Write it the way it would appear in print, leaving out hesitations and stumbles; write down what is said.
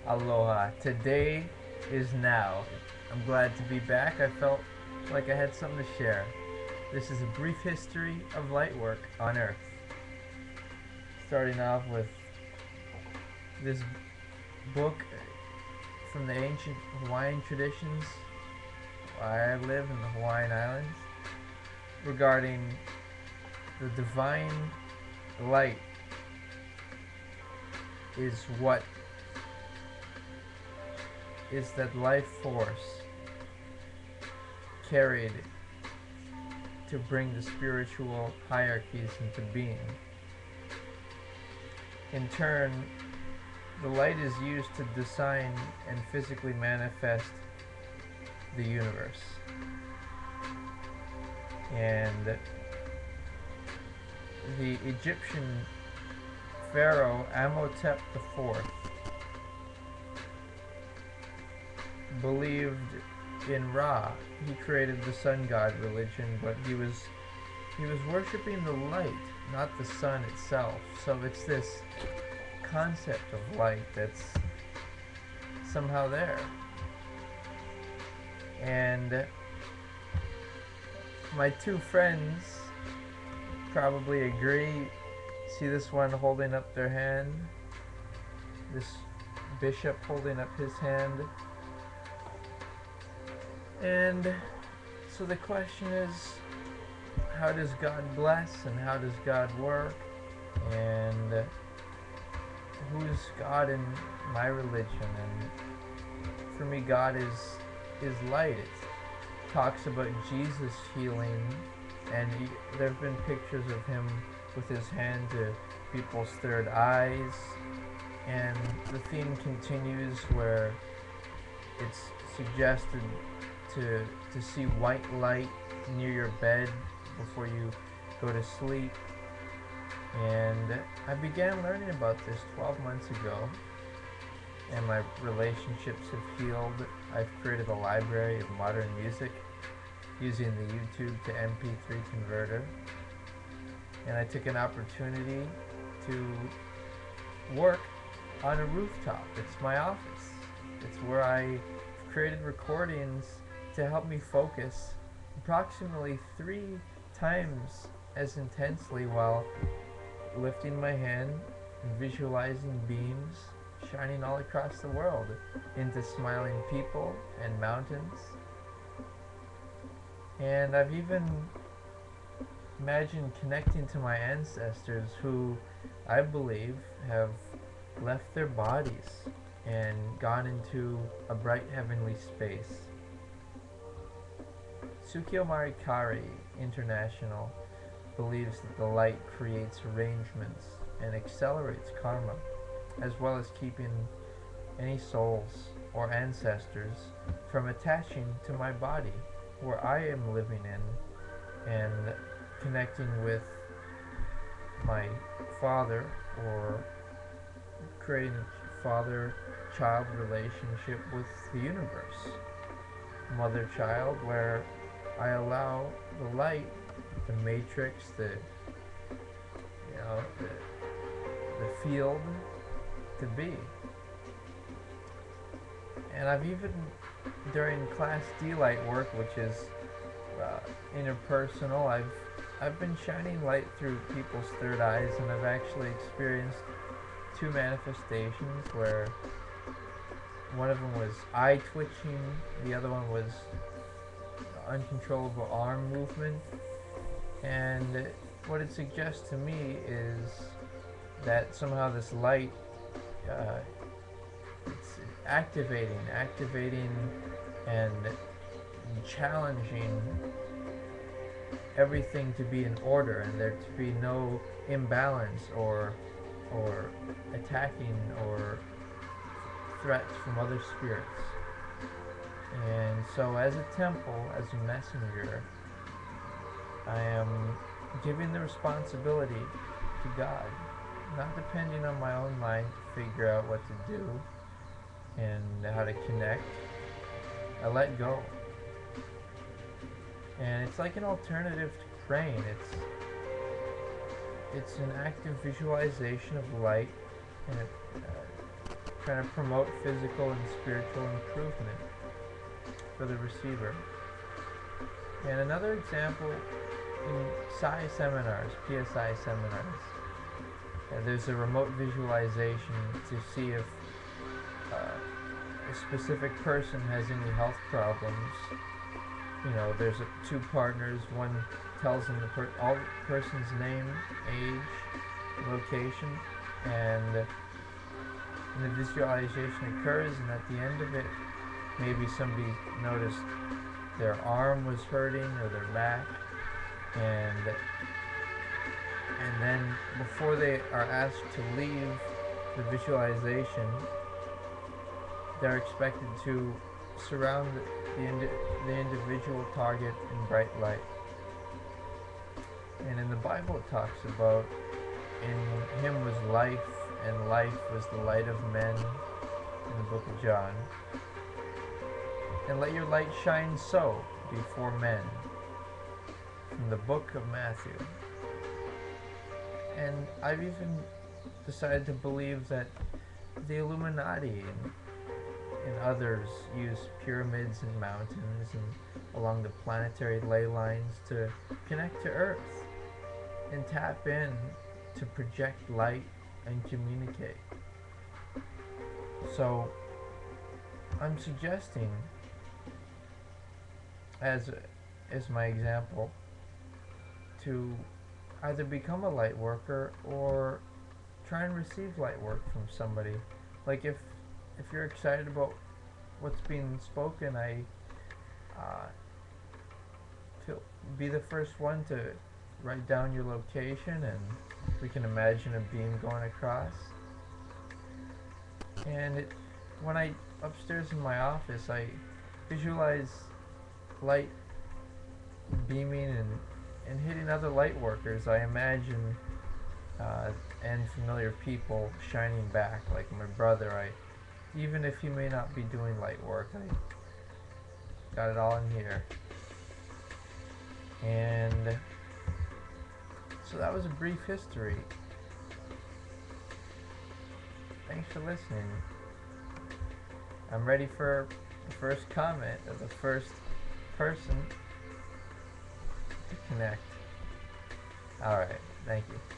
Aloha. Today is now. I'm glad to be back. I felt like I had something to share. This is a brief history of lightwork on Earth. Starting off with this book from the ancient Hawaiian traditions, where I live in the Hawaiian Islands, regarding the divine light is what is that life force carried to bring the spiritual hierarchies into being. In turn, the light is used to design and physically manifest the universe. And the Egyptian pharaoh Amenhotep IV believed in Ra. He created the sun god religion, but he was worshiping the light, not the sun itself. So it's this concept of light that's somehow there. And my two friends probably agree. See this one holding up their hand? This bishop holding up his hand. And so the question is, how does God bless and how does God work? And who's God in my religion? And for me, God is light. It talks about Jesus healing, and there have been pictures of him with his hand to people's third eyes, and the theme continues where it's suggested to see white light near your bed before you go to sleep. And I began learning about this 12 months ago, and my relationships have healed. I've created a library of modern music using the YouTube to MP3 converter, and I took an opportunity to work on a rooftop. It's my office. It's where I created recordings to help me focus approximately 3 times as intensely while lifting my hand and visualizing beams shining all across the world into smiling people and mountains. And I've even imagined connecting to my ancestors, who I believe have left their bodies and gone into a bright heavenly space. Tsukio Marikari International believes that the light creates arrangements and accelerates karma, as well as keeping any souls or ancestors from attaching to my body, where I am living in, and connecting with my father, or creating a father-child relationship with the universe. Mother-child, where I allow the light, the matrix, the field to be. And I've even, during Class D light work, which is interpersonal, I've been shining light through people's third eyes, and I've actually experienced 2 manifestations where one of them was eye twitching, the other one was uncontrollable arm movement. And what it suggests to me is that somehow this light, it's activating and challenging everything to be in order, and there to be no imbalance or attacking or threats from other spirits. And so as a temple, as a messenger, I am giving the responsibility to God, not depending on my own mind to figure out what to do and how to connect. I let go. And it's like an alternative to praying. It's an active visualization of light, and it trying to promote physical and spiritual improvement for the receiver. And another example in PSI seminars, there's a remote visualization to see if a specific person has any health problems. You know, there's two partners. One tells them all the person's name, age, location, and the visualization occurs, and at the end of it, maybe somebody noticed their arm was hurting or their back, and then before they are asked to leave the visualization, they're expected to surround the individual target in bright light. And in the Bible it talks about, in him was life, and life was the light of men, in the book of John. And let your light shine so before men, from the book of Matthew. And I've even decided to believe that the Illuminati and others use pyramids and mountains and along the planetary ley lines to connect to Earth and tap in to project light and communicate. So I'm suggesting, as my example, to either become a light worker or try and receive light work from somebody. Like if you're excited about what's being spoken, be the first one to write down your location, and we can imagine a beam going across. And when I upstairs in my office, I visualize light beaming and hitting other light workers. I imagine and familiar people shining back, like my brother. Even if he may not be doing light work, I got it all in here. And so that was a brief history. Thanks for listening. I'm ready for the first comment of the first person to connect. Alright, thank you.